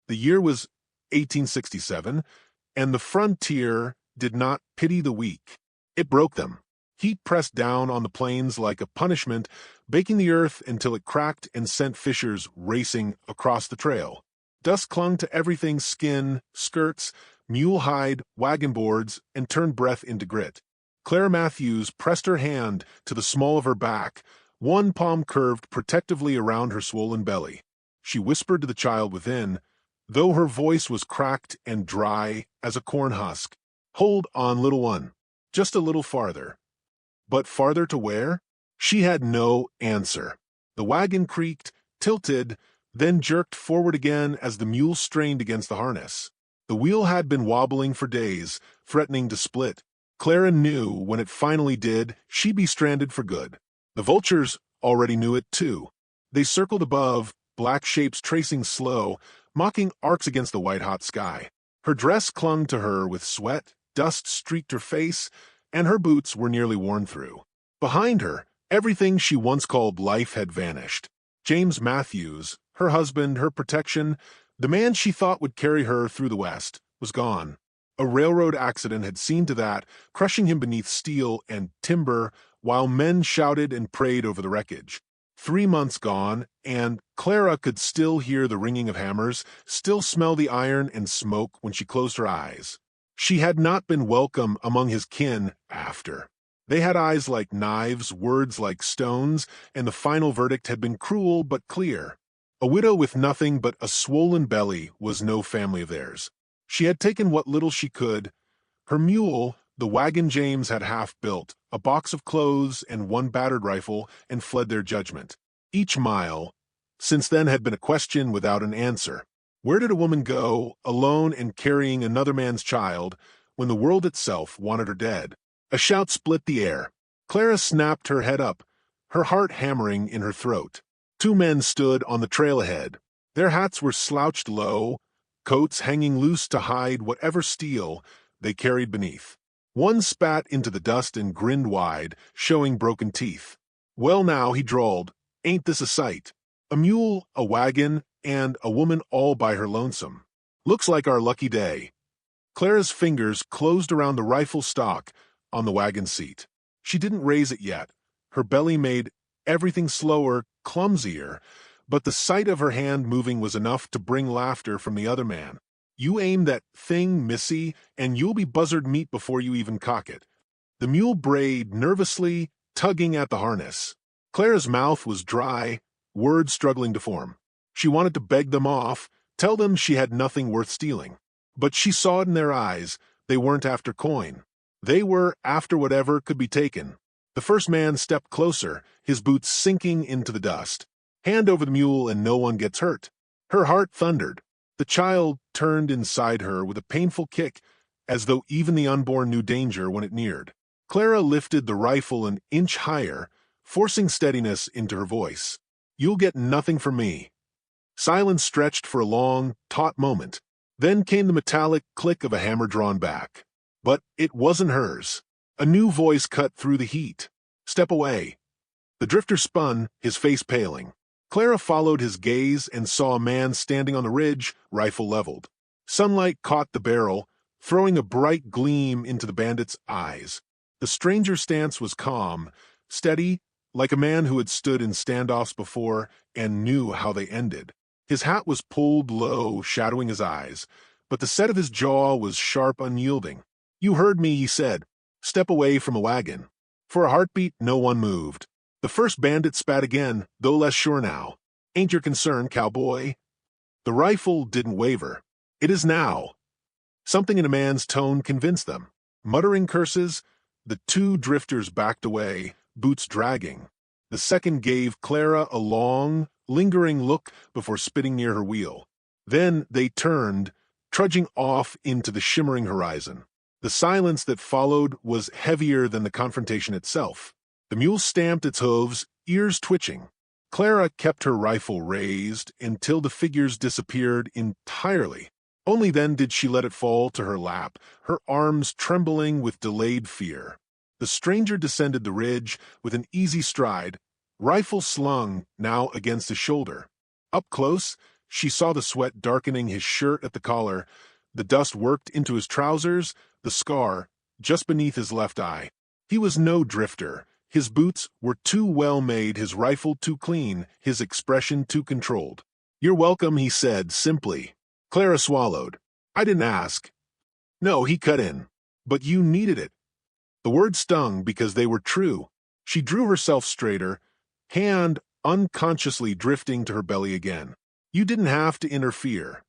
The year was 1867, and the frontier did not pity the weak. It broke them. Heat pressed down on the plains like a punishment, baking the earth until it cracked and sent fissures racing across the trail. Dust clung to everything: skin, skirts, mule hide, wagon boards, and turned breath into grit. Clara Matthews pressed her hand to the small of her back, one palm curved protectively around her swollen belly. She whispered to the child within, though her voice was cracked and dry as a corn husk, "Hold on, little one. Just a little farther." But farther to where? She had no answer. The wagon creaked, tilted, then jerked forward again as the mule strained against the harness. The wheel had been wobbling for days, threatening to split. Clara knew when it finally did, she'd be stranded for good. The vultures already knew it too. They circled above, black shapes tracing slow, mocking arcs against the white-hot sky. Her dress clung to her with sweat, dust streaked her face, and her boots were nearly worn through. Behind her, everything she once called life had vanished. James Matthews, her husband, her protection, the man she thought would carry her through the West, was gone. A railroad accident had seen to that, crushing him beneath steel and timber while men shouted and prayed over the wreckage. 3 months gone, and Clara could still hear the ringing of hammers, still smell the iron and smoke when she closed her eyes. She had not been welcome among his kin after. They had eyes like knives, words like stones, and the final verdict had been cruel but clear. A widow with nothing but a swollen belly was no family of theirs. She had taken what little she could. Her mule, the wagon James had half built, a box of clothes and one battered rifle, and fled their judgment. Each mile, since then, had been a question without an answer. Where did a woman go, alone and carrying another man's child, when the world itself wanted her dead? A shout split the air. Clara snapped her head up, her heart hammering in her throat. 2 men stood on the trail ahead. Their hats were slouched low, coats hanging loose to hide whatever steel they carried beneath. One spat into the dust and grinned wide, showing broken teeth. "Well now," he drawled, "ain't this a sight? A mule, a wagon, and a woman all by her lonesome. Looks like our lucky day." Clara's fingers closed around the rifle stock on the wagon seat. She didn't raise it yet. Her belly made everything slower, clumsier, but the sight of her hand moving was enough to bring laughter from the other man. "You aim that thing, missy, and you'll be buzzard meat before you even cock it." The mule brayed nervously, tugging at the harness. Clara's mouth was dry, words struggling to form. She wanted to beg them off, tell them she had nothing worth stealing. But she saw it in their eyes. They weren't after coin. They were after whatever could be taken. The first man stepped closer, his boots sinking into the dust. "Hand over the mule and no one gets hurt." Her heart thundered. The child turned inside her with a painful kick, as though even the unborn knew danger when it neared. Clara lifted the rifle an inch higher, forcing steadiness into her voice. "You'll get nothing from me." Silence stretched for a long, taut moment. Then came the metallic click of a hammer drawn back. But it wasn't hers. A new voice cut through the heat. "Step away." The drifter spun, his face paling. Clara followed his gaze and saw a man standing on the ridge, rifle leveled. Sunlight caught the barrel, throwing a bright gleam into the bandit's eyes. The stranger's stance was calm, steady, like a man who had stood in standoffs before and knew how they ended. His hat was pulled low, shadowing his eyes, but the set of his jaw was sharp, unyielding. "You heard me," he said. "Step away from a wagon." For a heartbeat, no one moved. The first bandit spat again, though less sure now. "Ain't your concern, cowboy?" The rifle didn't waver. "It is now." Something in a man's tone convinced them. Muttering curses, the 2 drifters backed away, boots dragging. The second gave Clara a long, lingering look before spitting near her wheel. Then they turned, trudging off into the shimmering horizon. The silence that followed was heavier than the confrontation itself. The mule stamped its hooves, ears twitching. Clara kept her rifle raised until the figures disappeared entirely. Only then did she let it fall to her lap, her arms trembling with delayed fear. The stranger descended the ridge with an easy stride, rifle slung now against his shoulder. Up close, She saw the sweat darkening his shirt at the collar, the dust worked into his trousers, the scar just beneath his left eye. He was no drifter. His boots were too well made, his rifle too clean, his expression too controlled. "You're welcome," he said simply. Clara swallowed. "I didn't ask." "No," he cut in. "But you needed it." The words stung because they were true. She drew herself straighter, hand unconsciously drifting to her belly again. "You didn't have to interfere."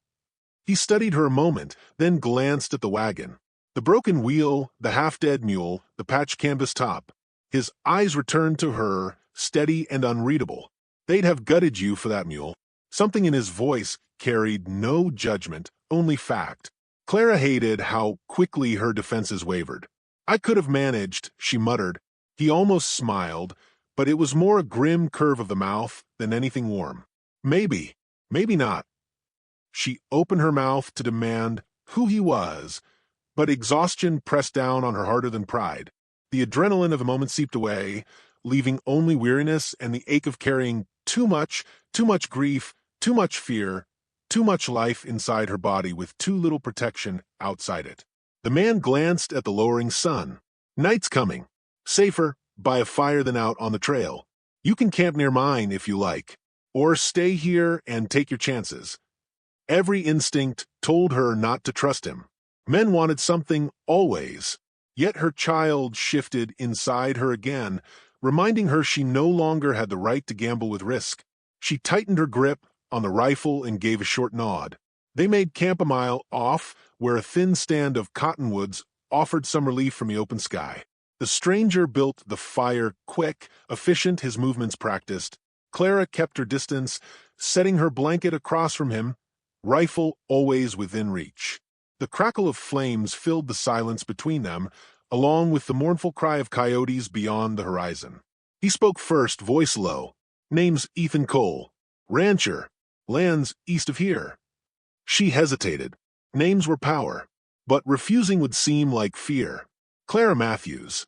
He studied her a moment, then glanced at the wagon. The broken wheel, the half-dead mule, the patched canvas top. His eyes returned to her, steady and unreadable. "They'd have gutted you for that mule." Something in his voice carried no judgment, only fact. Clara hated how quickly her defenses wavered. "I could have managed," she muttered. He almost smiled, but it was more a grim curve of the mouth than anything warm. "Maybe, maybe not." She opened her mouth to demand who he was, but exhaustion pressed down on her harder than pride. The adrenaline of the moment seeped away, leaving only weariness and the ache of carrying too much grief, too much fear, too much life inside her body with too little protection outside it. The man glanced at the lowering sun. "Night's coming. Safer by a fire than out on the trail. You can camp near mine if you like, or stay here and take your chances." Every instinct told her not to trust him. Men wanted something always. Yet her child shifted inside her again, reminding her she no longer had the right to gamble with risk. She tightened her grip on the rifle and gave a short nod. They made camp a mile off, where a thin stand of cottonwoods offered some relief from the open sky. The stranger built the fire quick, efficient, his movements practiced. Clara kept her distance, setting her blanket across from him, rifle always within reach. The crackle of flames filled the silence between them, along with the mournful cry of coyotes beyond the horizon. He spoke first, voice low. "Name's Ethan Cole. Rancher. Lands east of here." She hesitated. Names were power, but refusing would seem like fear. "Clara Matthews."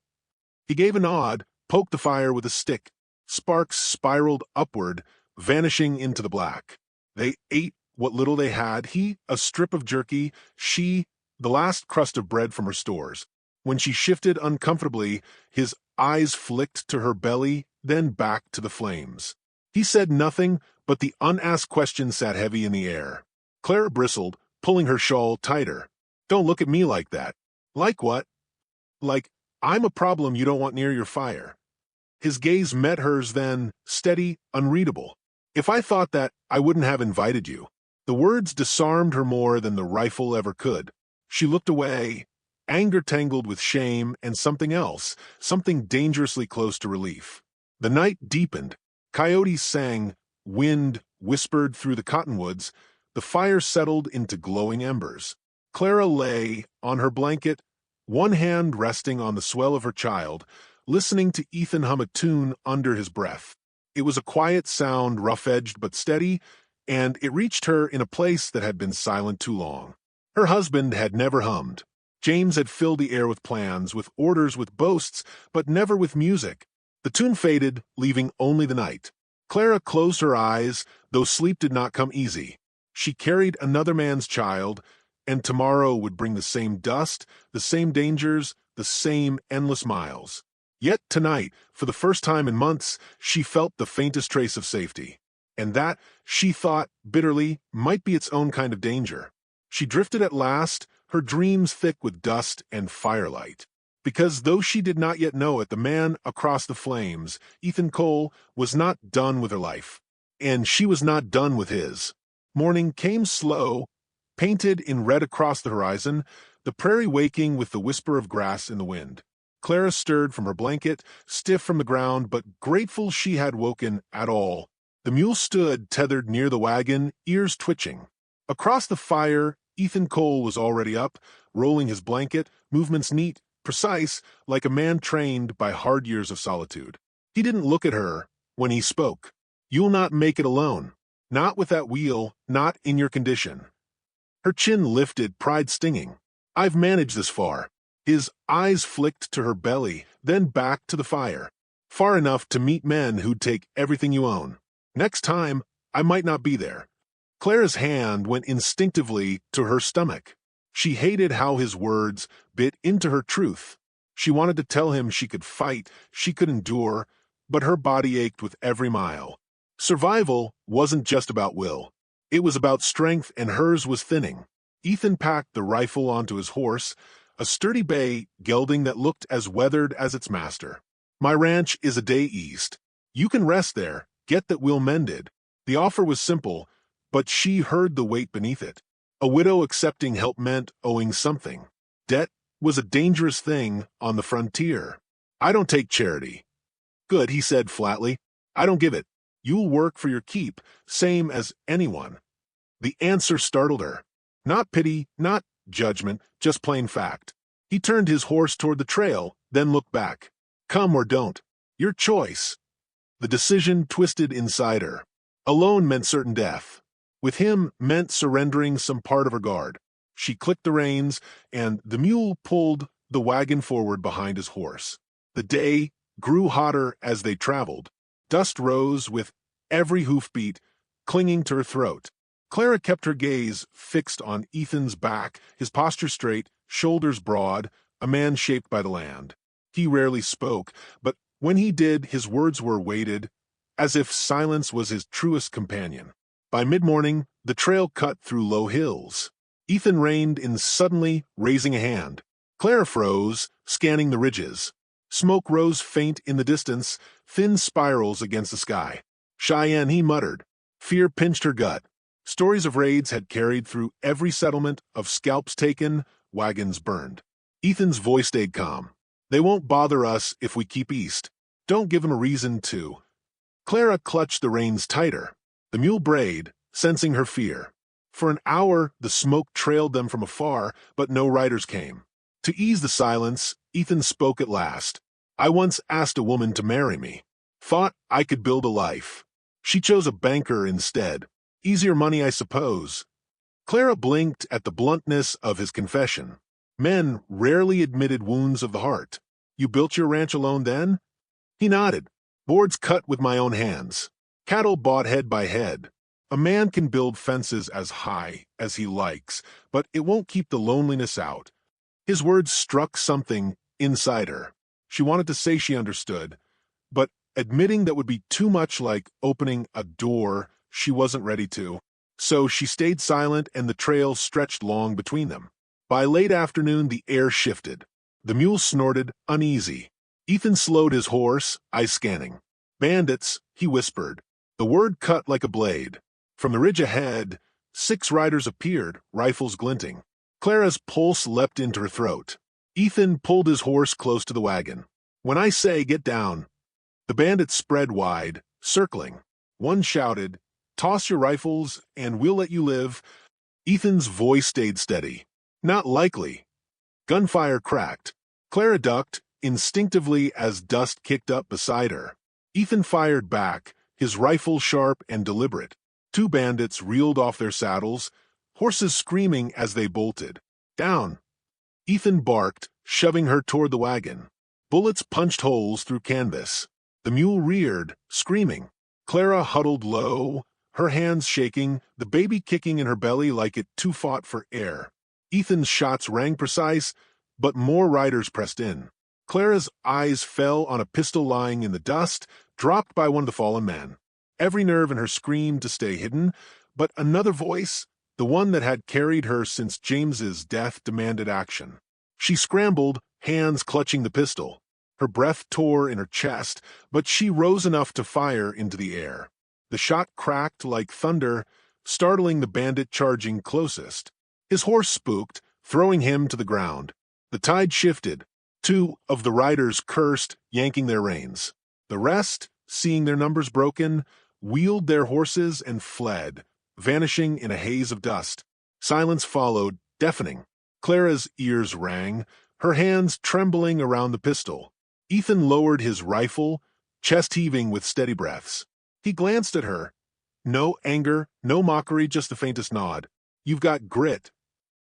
He gave a nod, poked the fire with a stick. Sparks spiraled upward, vanishing into the black. They ate what little they had, he a strip of jerky, she the last crust of bread from her stores. When she shifted uncomfortably, his eyes flicked to her belly, then back to the flames. He said nothing, but the unasked question sat heavy in the air. Clara bristled, pulling her shawl tighter. "Don't look at me like that." "Like what?" "Like I'm a problem you don't want near your fire." His gaze met hers then, steady, unreadable. "If I thought that, I wouldn't have invited you." The words disarmed her more than the rifle ever could. She looked away, anger tangled with shame and something else, something dangerously close to relief. The night deepened. Coyotes sang, wind whispered through the cottonwoods, the fire settled into glowing embers. Clara lay on her blanket, one hand resting on the swell of her child, listening to Ethan hum a tune under his breath. It was a quiet sound, rough-edged but steady, and it reached her in a place that had been silent too long. Her husband had never hummed. James had filled the air with plans, with orders, with boasts, but never with music. The tune faded, leaving only the night. Clara closed her eyes, though sleep did not come easy. She carried another man's child, and tomorrow would bring the same dust, the same dangers, the same endless miles. Yet tonight, for the first time in months, she felt the faintest trace of safety. And that, she thought, bitterly, might be its own kind of danger. She drifted at last, her dreams thick with dust and firelight. Because though she did not yet know it, the man across the flames, Ethan Cole, was not done with her life. And she was not done with his. Morning came slow, painted in red across the horizon, the prairie waking with the whisper of grass in the wind. Clara stirred from her blanket, stiff from the ground, but grateful she had woken at all. The mule stood tethered near the wagon, ears twitching. Across the fire, Ethan Cole was already up, rolling his blanket, movements neat, precise, like a man trained by hard years of solitude. He didn't look at her when he spoke. "You'll not make it alone. Not with that wheel, not in your condition." Her chin lifted, pride stinging. "I've managed this far." His eyes flicked to her belly, then back to the fire. "Far enough to meet men who'd take everything you own. Next time, I might not be there." Clara's hand went instinctively to her stomach. She hated how his words bit into her truth. She wanted to tell him she could fight, she could endure, but her body ached with every mile. Survival wasn't just about will. It was about strength, and hers was thinning. Ethan packed the rifle onto his horse, a sturdy bay gelding that looked as weathered as its master. "My ranch is a day east. You can rest there, get that wheel mended." The offer was simple, but she heard the weight beneath it. A widow accepting help meant owing something. Debt was a dangerous thing on the frontier. "I don't take charity." "Good," he said flatly. "I don't give it. You'll work for your keep, same as anyone." The answer startled her. Not pity, not judgment, just plain fact. He turned his horse toward the trail, then looked back. "Come or don't. Your choice." The decision twisted inside her. Alone meant certain death. With him meant surrendering some part of her guard. She clicked the reins, and the mule pulled the wagon forward behind his horse. The day grew hotter as they traveled. Dust rose with every hoofbeat, clinging to her throat. Clara kept her gaze fixed on Ethan's back, his posture straight, shoulders broad, a man shaped by the land. He rarely spoke, but when he did, his words were weighted, as if silence was his truest companion. By mid-morning, the trail cut through low hills. Ethan reined in suddenly, raising a hand. Clara froze, scanning the ridges. Smoke rose faint in the distance, thin spirals against the sky. "Cheyenne," he muttered. Fear pinched her gut. Stories of raids had carried through every settlement, of scalps taken, wagons burned. Ethan's voice stayed calm. "They won't bother us if we keep east. Don't give them a reason to." Clara clutched the reins tighter. The mule brayed, sensing her fear. For an hour, the smoke trailed them from afar, but no riders came. To ease the silence, Ethan spoke at last. "I once asked a woman to marry me. Thought I could build a life. She chose a banker instead. Easier money, I suppose." Clara blinked at the bluntness of his confession. Men rarely admitted wounds of the heart. "You built your ranch alone then?" He nodded. "Boards cut with my own hands. Cattle bought head by head. A man can build fences as high as he likes, but it won't keep the loneliness out." His words struck something inside her. She wanted to say she understood, but admitting that would be too much like opening a door she wasn't ready to. So she stayed silent, and the trail stretched long between them. By late afternoon, the air shifted. The mule snorted, uneasy. Ethan slowed his horse, eyes scanning. "Bandits," he whispered. The word cut like a blade. From the ridge ahead, 6 riders appeared, rifles glinting. Clara's pulse leapt into her throat. Ethan pulled his horse close to the wagon. "When I say get down." The bandits spread wide, circling. One shouted, "Toss your rifles, and we'll let you live." Ethan's voice stayed steady. "Not likely." Gunfire cracked. Clara ducked, instinctively, as dust kicked up beside her. Ethan fired back, his rifle sharp and deliberate. 2 bandits reeled off their saddles, horses screaming as they bolted. "Down!" Ethan barked, shoving her toward the wagon. Bullets punched holes through canvas. The mule reared, screaming. Clara huddled low, her hands shaking, the baby kicking in her belly like it too fought for air. Ethan's shots rang precise, but more riders pressed in. Clara's eyes fell on a pistol lying in the dust, dropped by one of the fallen men. Every nerve in her screamed to stay hidden, but another voice, the one that had carried her since James's death, demanded action. She scrambled, hands clutching the pistol. Her breath tore in her chest, but she rose enough to fire into the air. The shot cracked like thunder, startling the bandit charging closest. His horse spooked, throwing him to the ground. The tide shifted. 2 of the riders cursed, yanking their reins. The rest, seeing their numbers broken, wheeled their horses and fled, vanishing in a haze of dust. Silence followed, deafening. Clara's ears rang, her hands trembling around the pistol. Ethan lowered his rifle, chest heaving with steady breaths. He glanced at her. No anger, no mockery, just the faintest nod. "You've got grit."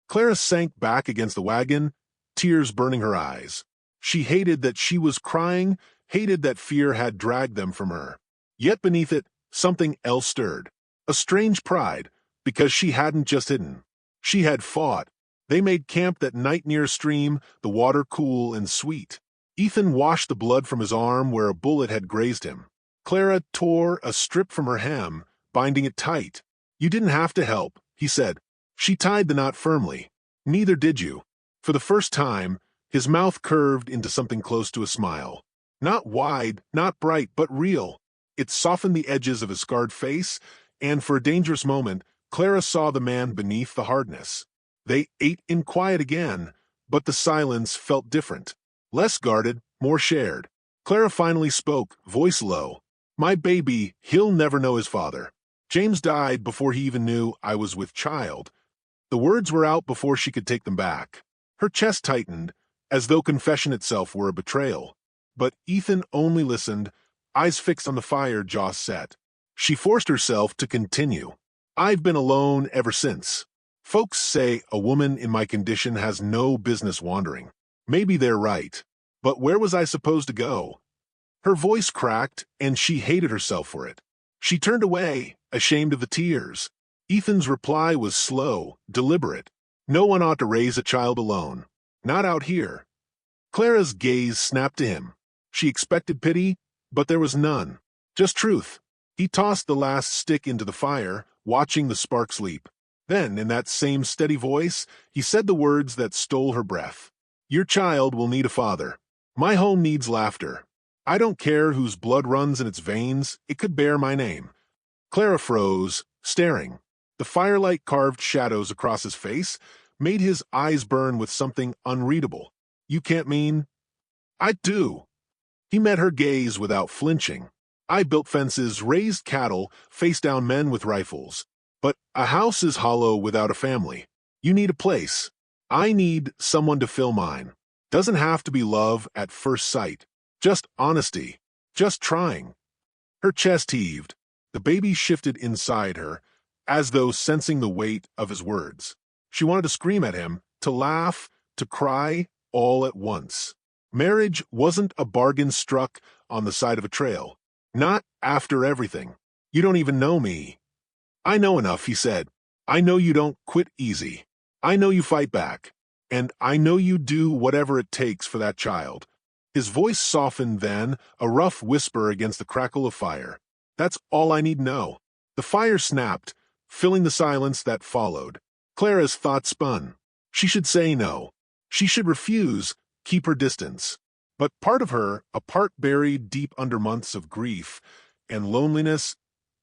Clara sank back against the wagon, tears burning her eyes. She hated that she was crying, hated that fear had dragged them from her. Yet beneath it, something else stirred. A strange pride, because she hadn't just hidden. She had fought. They made camp that night near a stream, the water cool and sweet. Ethan washed the blood from his arm where a bullet had grazed him. Clara tore a strip from her hem, binding it tight. "You didn't have to help," he said. She tied the knot firmly. "Neither did you." For the first time, his mouth curved into something close to a smile. Not wide, not bright, but real. It softened the edges of his scarred face, and for a dangerous moment, Clara saw the man beneath the hardness. They ate in quiet again, but the silence felt different. Less guarded, more shared. Clara finally spoke, voice low. "My baby, he'll never know his father. James died before he even knew I was with child." The words were out before she could take them back. Her chest tightened, as though confession itself were a betrayal. But Ethan only listened, eyes fixed on the fire, jaw set. She forced herself to continue. "I've been alone ever since. Folks say a woman in my condition has no business wandering. Maybe they're right. But where was I supposed to go?" Her voice cracked, and she hated herself for it. She turned away, ashamed of the tears. Ethan's reply was slow, deliberate. "No one ought to raise a child alone. Not out here." Clara's gaze snapped to him. She expected pity, but there was none. Just truth. He tossed the last stick into the fire, watching the sparks leap. Then, in that same steady voice, he said the words that stole her breath. "Your child will need a father. My home needs laughter. I don't care whose blood runs in its veins, it could bear my name." Clara froze, staring. The firelight carved shadows across his face made his eyes burn with something unreadable. "You can't mean—" "I do." He met her gaze without flinching. "I built fences, raised cattle, faced down men with rifles. But a house is hollow without a family. You need a place. I need someone to fill mine. Doesn't have to be love at first sight. Just honesty. Just trying." Her chest heaved. The baby shifted inside her, as though sensing the weight of his words. She wanted to scream at him, to laugh, to cry, all at once. Marriage wasn't a bargain struck on the side of a trail. Not after everything. "You don't even know me." "I know enough," he said. "I know you don't quit easy. I know you fight back. And I know you do whatever it takes for that child." His voice softened then, a rough whisper against the crackle of fire. "That's all I need to know." The fire snapped, filling the silence that followed. Clara's thought spun. She should say no. She should refuse, keep her distance. But part of her, a part buried deep under months of grief and loneliness,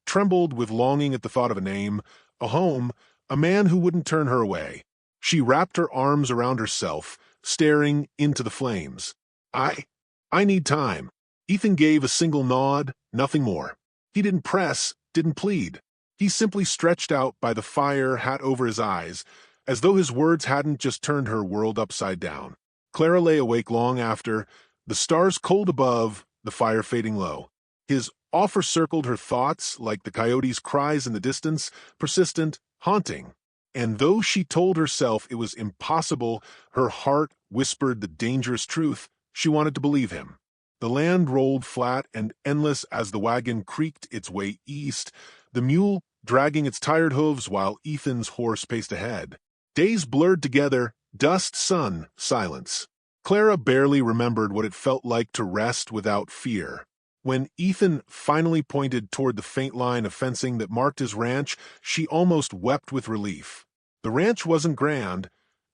trembled with longing at the thought of a name, a home, a man who wouldn't turn her away. She wrapped her arms around herself, staring into the flames. I need time." Ethan gave a single nod, nothing more. He didn't press, didn't plead. He simply stretched out by the fire, hat over his eyes, as though his words hadn't just turned her world upside down. Clara lay awake long after, the stars cold above, the fire fading low. His offer circled her thoughts like the coyote's cries in the distance, persistent, haunting. And though she told herself it was impossible, her heart whispered the dangerous truth. She wanted to believe him. The land rolled flat and endless as the wagon creaked its way east, the mule dragging its tired hooves while Ethan's horse paced ahead. Days blurred together, dust, sun, silence. Clara barely remembered what it felt like to rest without fear. When Ethan finally pointed toward the faint line of fencing that marked his ranch, she almost wept with relief. The ranch wasn't grand,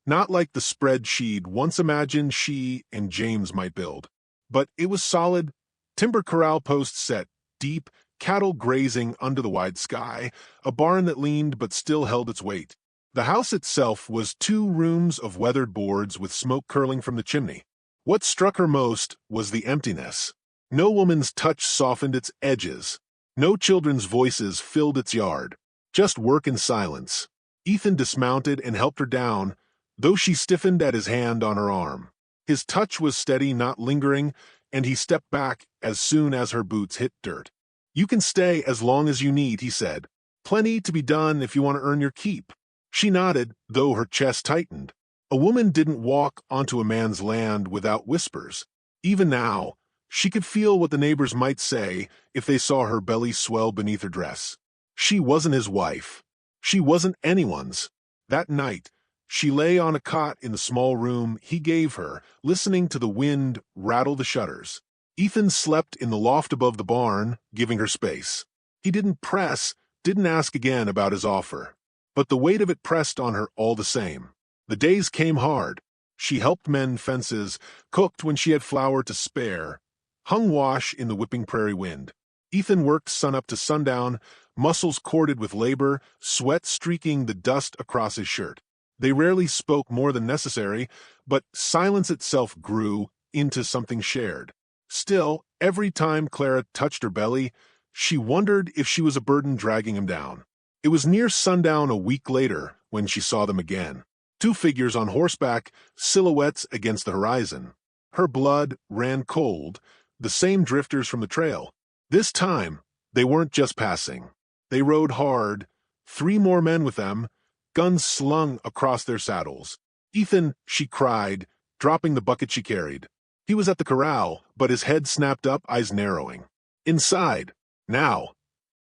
not like the spread she'd once imagined she and James might build. But it was solid, timber corral posts set deep, cattle grazing under the wide sky, a barn that leaned but still held its weight. The house itself was 2 rooms of weathered boards with smoke curling from the chimney. What struck her most was the emptiness. No woman's touch softened its edges. No children's voices filled its yard. Just work and silence. Ethan dismounted and helped her down, though she stiffened at his hand on her arm. His touch was steady, not lingering, and he stepped back as soon as her boots hit dirt. "You can stay as long as you need," he said. "Plenty to be done if you want to earn your keep." She nodded, though her chest tightened. A woman didn't walk onto a man's land without whispers. Even now, she could feel what the neighbors might say if they saw her belly swell beneath her dress. She wasn't his wife. She wasn't anyone's. That night, she lay on a cot in the small room he gave her, listening to the wind rattle the shutters. Ethan slept in the loft above the barn, giving her space. He didn't press, didn't ask again about his offer. But the weight of it pressed on her all the same. The days came hard. She helped mend fences, cooked when she had flour to spare, hung wash in the whipping prairie wind. Ethan worked sunup to sundown, muscles corded with labor, sweat streaking the dust across his shirt. They rarely spoke more than necessary, but silence itself grew into something shared. Still, every time Clara touched her belly, she wondered if she was a burden dragging him down. It was near sundown a week later when she saw them again. Two figures on horseback, silhouettes against the horizon. Her blood ran cold, the same drifters from the trail. This time, they weren't just passing. They rode hard, 3 more men with them, guns slung across their saddles. "Ethan," she cried, dropping the bucket she carried. He was at the corral, but his head snapped up, eyes narrowing. Inside. Now.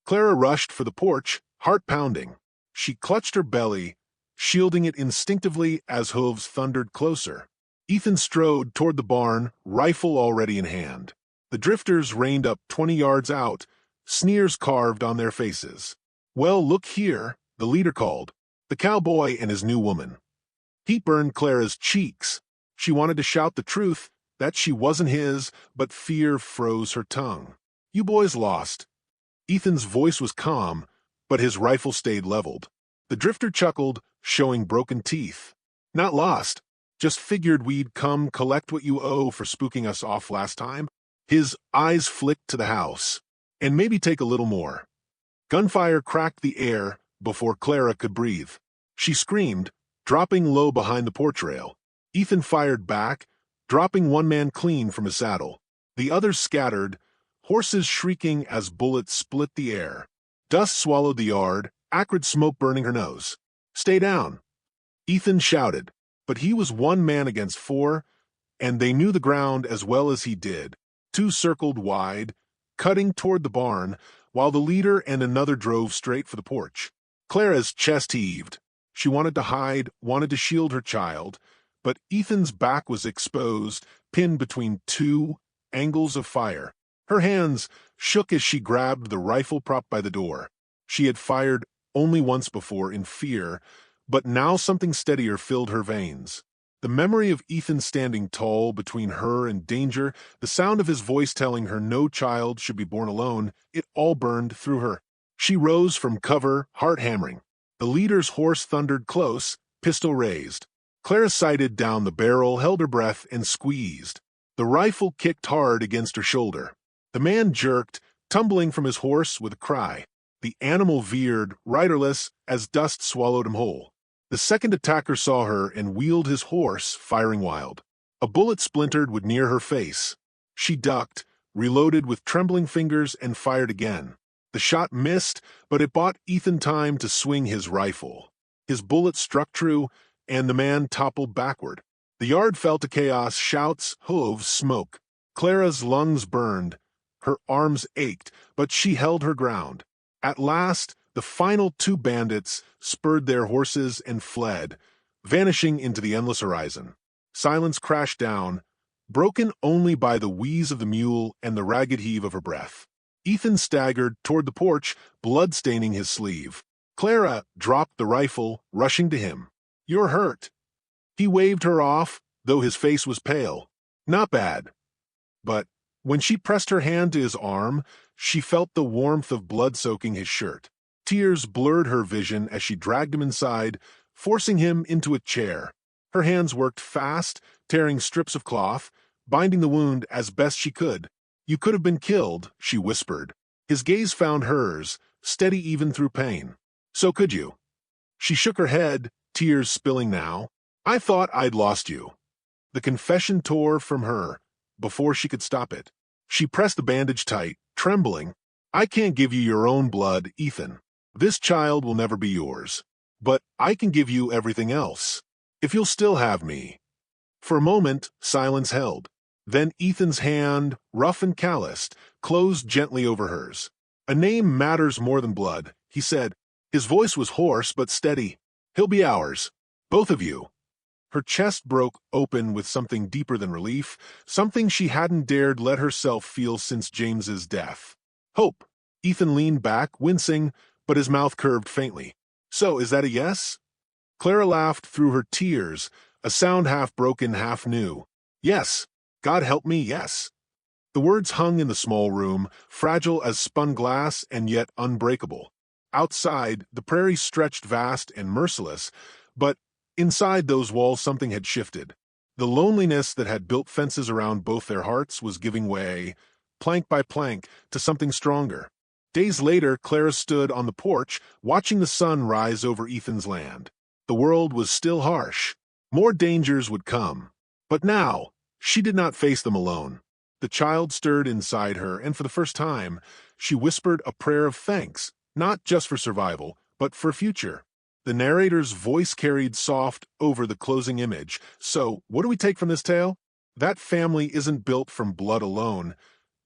Clara rushed for the porch, heart pounding. She clutched her belly, shielding it instinctively as hooves thundered closer. Ethan strode toward the barn, rifle already in hand. The drifters reined up 20 yards out, sneers carved on their faces. "Well, look here," the leader called. The cowboy and his new woman. Heat burned Clara's cheeks. She wanted to shout the truth, that she wasn't his, but fear froze her tongue. "You boys lost." Ethan's voice was calm, but his rifle stayed leveled. The drifter chuckled, showing broken teeth. "Not lost. Just figured we'd come collect what you owe for spooking us off last time." His eyes flicked to the house. "And maybe take a little more." Gunfire cracked the air before Clara could breathe. She screamed, dropping low behind the porch rail. Ethan fired back, dropping one man clean from his saddle. The others scattered, horses shrieking as bullets split the air. Dust swallowed the yard, acrid smoke burning her nose. "Stay down," Ethan shouted, but he was 1 man against 4, and they knew the ground as well as he did. 2 circled wide, cutting toward the barn, while the leader and another drove straight for the porch. Clara's chest heaved. She wanted to hide, wanted to shield her child, but Ethan's back was exposed, pinned between 2 angles of fire. Her hands shook as she grabbed the rifle prop by the door. She had fired only once before in fear, but now something steadier filled her veins. The memory of Ethan standing tall between her and danger, the sound of his voice telling her no child should be born alone, it all burned through her. She rose from cover, heart hammering. The leader's horse thundered close, pistol raised. Clara sighted down the barrel, held her breath, and squeezed. The rifle kicked hard against her shoulder. The man jerked, tumbling from his horse with a cry. The animal veered, riderless, as dust swallowed him whole. The second attacker saw her and wheeled his horse, firing wild. A bullet splintered would near her face. She ducked, reloaded with trembling fingers, and fired again. The shot missed, but it bought Ethan time to swing his rifle. His bullet struck true, and the man toppled backward. The yard fell to chaos, shouts, hooves, smoke. Clara's lungs burned. Her arms ached, but she held her ground. At last, the final 2 bandits spurred their horses and fled, vanishing into the endless horizon. Silence crashed down, broken only by the wheeze of the mule and the ragged heave of her breath. Ethan staggered toward the porch, blood staining his sleeve. Clara dropped the rifle, rushing to him. "You're hurt." He waved her off, though his face was pale. "Not bad." But when she pressed her hand to his arm, she felt the warmth of blood soaking his shirt. Tears blurred her vision as she dragged him inside, forcing him into a chair. Her hands worked fast, tearing strips of cloth, binding the wound as best she could. "You could have been killed," she whispered. His gaze found hers, steady even through pain. "So could you." She shook her head, tears spilling now. "I thought I'd lost you." The confession tore from her before she could stop it. She pressed the bandage tight, trembling. "I can't give you your own blood, Ethan. This child will never be yours. But I can give you everything else. If you'll still have me." For a moment, silence held. Then Ethan's hand, rough and calloused, closed gently over hers. "A name matters more than blood," he said. His voice was hoarse but steady. "He'll be ours. Both of you." Her chest broke open with something deeper than relief, something she hadn't dared let herself feel since James's death. "Hope." Ethan leaned back, wincing, but his mouth curved faintly. "So, is that a yes?" Clara laughed through her tears, a sound half broken, half new. "Yes. God help me, yes." The words hung in the small room, fragile as spun glass and yet unbreakable. Outside, the prairie stretched vast and merciless, but inside those walls something had shifted. The loneliness that had built fences around both their hearts was giving way, plank by plank, to something stronger. Days later, Clara stood on the porch, watching the sun rise over Ethan's land. The world was still harsh. More dangers would come. But now, she did not face them alone. The child stirred inside her, and for the first time, she whispered a prayer of thanks, not just for survival, but for future. The narrator's voice carried soft over the closing image. So, what do we take from this tale? That family isn't built from blood alone,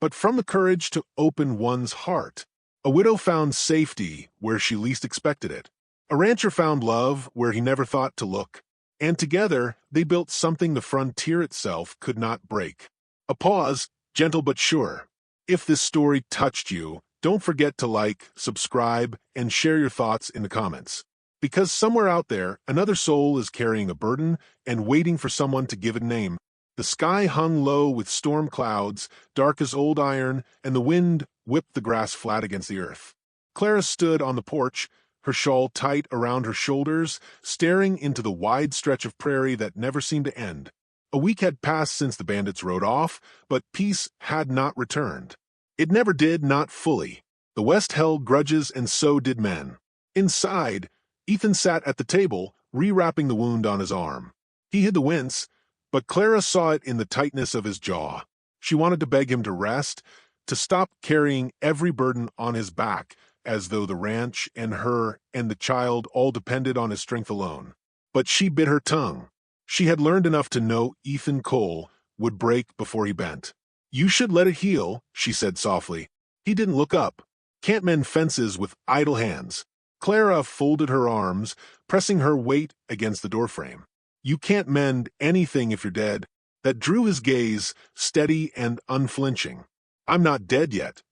but from the courage to open one's heart. A widow found safety where she least expected it. A rancher found love where he never thought to look. And together, they built something the frontier itself could not break. A pause, gentle but sure. If this story touched you, don't forget to like, subscribe, and share your thoughts in the comments. Because somewhere out there, another soul is carrying a burden and waiting for someone to give it a name. The sky hung low with storm clouds, dark as old iron, and the wind whipped the grass flat against the earth. Clara stood on the porch, her shawl tight around her shoulders, staring into the wide stretch of prairie that never seemed to end. A week had passed since the bandits rode off, but peace had not returned. It never did, not fully. The West held grudges, and so did men. Inside, Ethan sat at the table, rewrapping the wound on his arm. He hid the wince, but Clara saw it in the tightness of his jaw. She wanted to beg him to rest, to stop carrying every burden on his back, as though the ranch and her and the child all depended on his strength alone. But she bit her tongue. She had learned enough to know Ethan Cole would break before he bent. "You should let it heal," she said softly. He didn't look up. Can't mend fences with idle hands. Clara folded her arms, pressing her weight against the doorframe. "You can't mend anything if you're dead." That drew his gaze, steady and unflinching. "I'm not dead yet."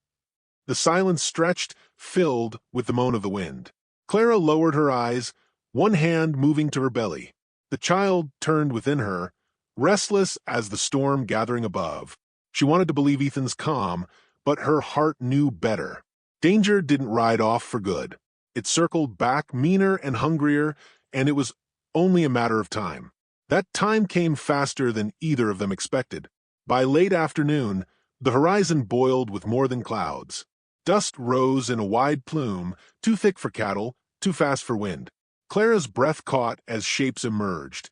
The silence stretched, filled with the moan of the wind. Clara lowered her eyes, one hand moving to her belly. The child turned within her, restless as the storm gathering above. She wanted to believe Ethan's calm, but her heart knew better. Danger didn't ride off for good. It circled back, meaner and hungrier, and it was only a matter of time. That time came faster than either of them expected. By late afternoon, the horizon boiled with more than clouds. Dust rose in a wide plume, too thick for cattle, too fast for wind. Clara's breath caught as shapes emerged.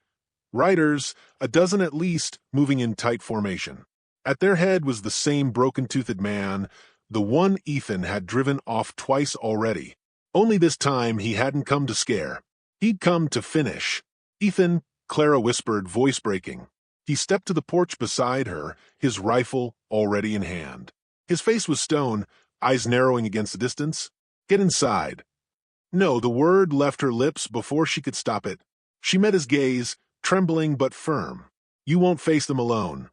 Riders, a dozen at least, moving in tight formation. At their head was the same broken-toothed man, the one Ethan had driven off twice already. Only this time he hadn't come to scare. He'd come to finish. "Ethan," Clara whispered, voice breaking. He stepped to the porch beside her, his rifle already in hand. His face was stone, eyes narrowing against the distance. "Get inside." No, the word left her lips before she could stop it. She met his gaze, trembling but firm. "You won't face them alone."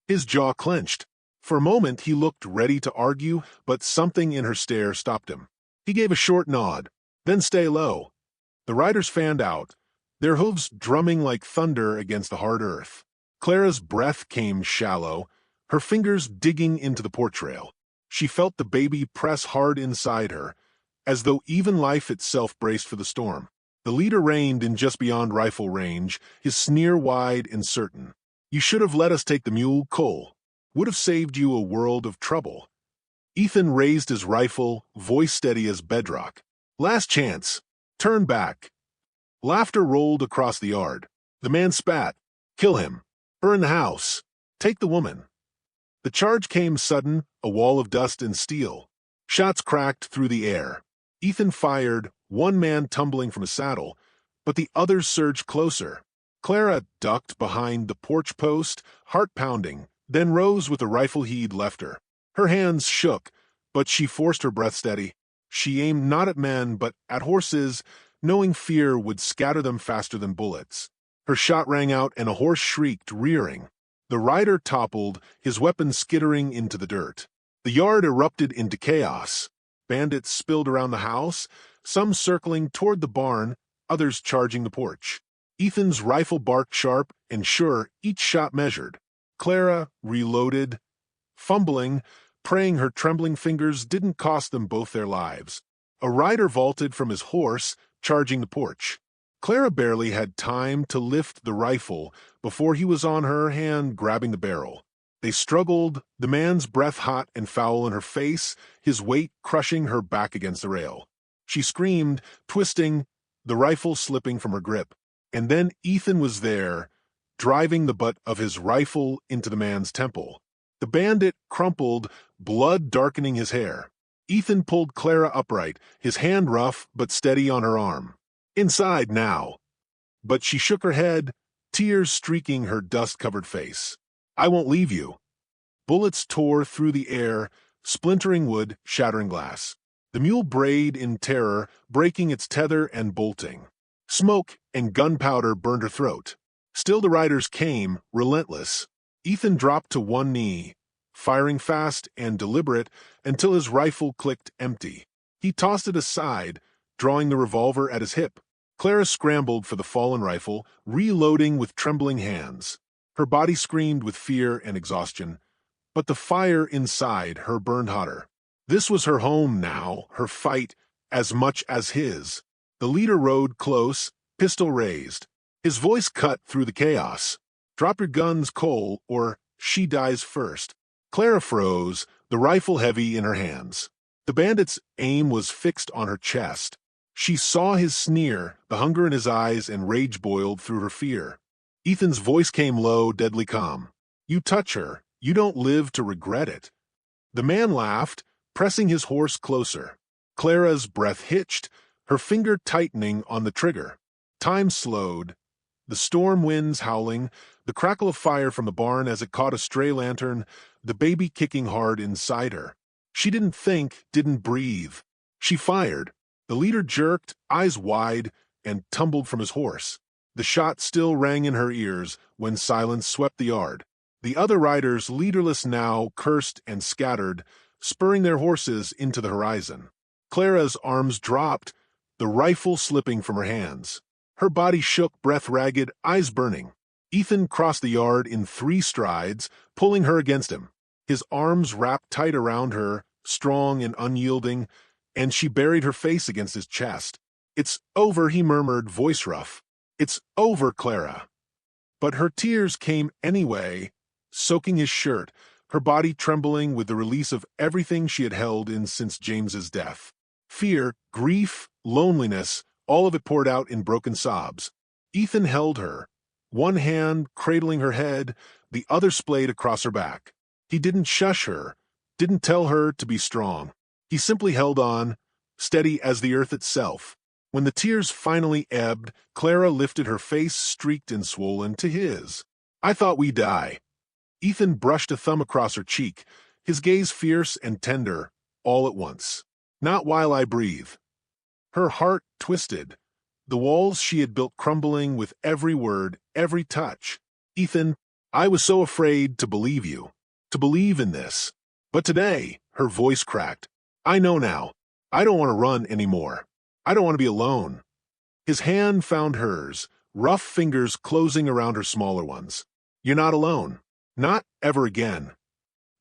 His jaw clenched. For a moment he looked ready to argue, but something in her stare stopped him. He gave a short nod. "Then stay low." The riders fanned out, their hooves drumming like thunder against the hard earth. Clara's breath came shallow, her fingers digging into the porch rail. She felt the baby press hard inside her, as though even life itself braced for the storm. The leader reined in just beyond rifle range, his sneer wide and certain. "You should have let us take the mule, Cole. Would have saved you a world of trouble." Ethan raised his rifle, voice steady as bedrock. "Last chance. Turn back." Laughter rolled across the yard. The man spat. "Kill him. Burn the house. Take the woman." The charge came sudden, a wall of dust and steel. Shots cracked through the air. Ethan fired, one man tumbling from a saddle, but the others surged closer. Clara ducked behind the porch post, heart pounding, then rose with the rifle he'd left her. Her hands shook, but she forced her breath steady. She aimed not at men, but at horses, knowing fear would scatter them faster than bullets. Her shot rang out, and a horse shrieked, rearing. The rider toppled, his weapon skittering into the dirt. The yard erupted into chaos. Bandits spilled around the house, some circling toward the barn, others charging the porch. Ethan's rifle barked sharp and sure, each shot measured. Clara reloaded, fumbling, praying her trembling fingers didn't cost them both their lives. A rider vaulted from his horse, charging the porch. Clara barely had time to lift the rifle before he was on her hand grabbing the barrel. They struggled, the man's breath hot and foul in her face, his weight crushing her back against the rail. She screamed, twisting, the rifle slipping from her grip. And then Ethan was there, driving the butt of his rifle into the man's temple. The bandit crumpled, blood darkening his hair. Ethan pulled Clara upright, his hand rough but steady on her arm. Inside now. But she shook her head, tears streaking her dust-covered face. I won't leave you. Bullets tore through the air, splintering wood, shattering glass. The mule brayed in terror, breaking its tether and bolting. Smoke and gunpowder burned her throat. Still the riders came, relentless. Ethan dropped to one knee, firing fast and deliberate until his rifle clicked empty. He tossed it aside, drawing the revolver at his hip. Clara scrambled for the fallen rifle, reloading with trembling hands. Her body screamed with fear and exhaustion, but the fire inside her burned hotter. This was her home now, her fight, as much as his. The leader rode close, pistol raised. His voice cut through the chaos. Drop your guns, Cole, or she dies first. Clara froze, the rifle heavy in her hands. The bandit's aim was fixed on her chest. She saw his sneer, the hunger in his eyes, and rage boiled through her fear. Ethan's voice came low, deadly calm. You touch her, you don't live to regret it. The man laughed, pressing his horse closer. Clara's breath hitched, her finger tightening on the trigger. Time slowed, the storm winds howling, the crackle of fire from the barn as it caught a stray lantern, the baby kicking hard inside her. She didn't think, didn't breathe. She fired. The leader jerked, eyes wide, and tumbled from his horse. The shot still rang in her ears when silence swept the yard. The other riders, leaderless now, cursed and scattered, spurring their horses into the horizon. Clara's arms dropped, the rifle slipping from her hands. Her body shook, breath ragged, eyes burning. Ethan crossed the yard in 3 strides, pulling her against him. His arms wrapped tight around her, strong and unyielding, and she buried her face against his chest. It's over, he murmured, voice rough. It's over, Clara. But her tears came anyway, soaking his shirt, her body trembling with the release of everything she had held in since James's death. Fear, grief, loneliness, all of it poured out in broken sobs. Ethan held her, one hand cradling her head, the other splayed across her back. He didn't shush her, didn't tell her to be strong. He simply held on, steady as the earth itself. When the tears finally ebbed, Clara lifted her face, streaked and swollen, to his. I thought we'd die. Ethan brushed a thumb across her cheek, his gaze fierce and tender, all at once. Not while I breathe. Her heart twisted, the walls she had built crumbling with every word, every touch. Ethan, I was so afraid to believe you, to believe in this. But today, her voice cracked. I know now. I don't want to run anymore. I don't want to be alone. His hand found hers, rough fingers closing around her smaller ones. You're not alone. Not ever again.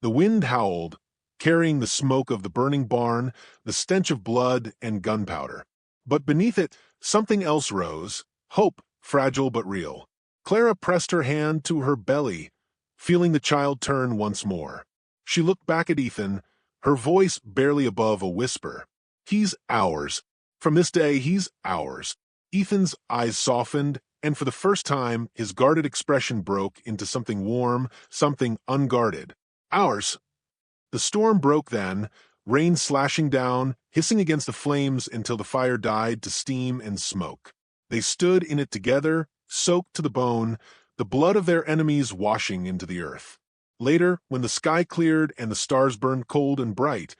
The wind howled, carrying the smoke of the burning barn, the stench of blood and gunpowder. But beneath it, something else rose, hope, fragile but real. Clara pressed her hand to her belly, feeling the child turn once more. She looked back at Ethan, her voice barely above a whisper. He's ours. From this day, he's ours. Ethan's eyes softened, and for the first time, his guarded expression broke into something warm, something unguarded. Ours. The storm broke then, rain slashing down, hissing against the flames until the fire died to steam and smoke. They stood in it together, soaked to the bone, the blood of their enemies washing into the earth. Later, when the sky cleared and the stars burned cold and bright,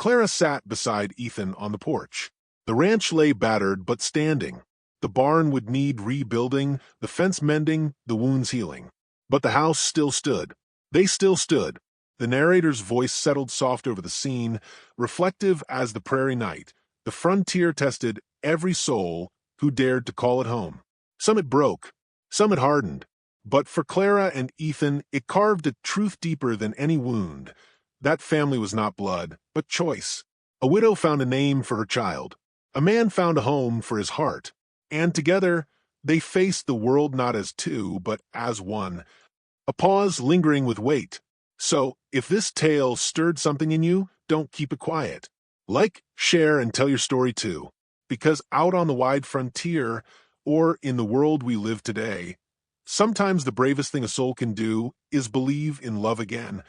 Clara sat beside Ethan on the porch. The ranch lay battered but standing. The barn would need rebuilding, the fence mending, the wounds healing. But the house still stood. They still stood. The narrator's voice settled soft over the scene, reflective as the prairie night. The frontier tested every soul who dared to call it home. Some it broke, some it hardened. But for Clara and Ethan, it carved a truth deeper than any wound. That family was not blood, but choice. A widow found a name for her child. A man found a home for his heart. And together, they faced the world not as two, but as one. A pause lingering with weight. So, if this tale stirred something in you, don't keep it quiet. Like, share, and tell your story too. Because out on the wide frontier, or in the world we live today, sometimes the bravest thing a soul can do is believe in love again.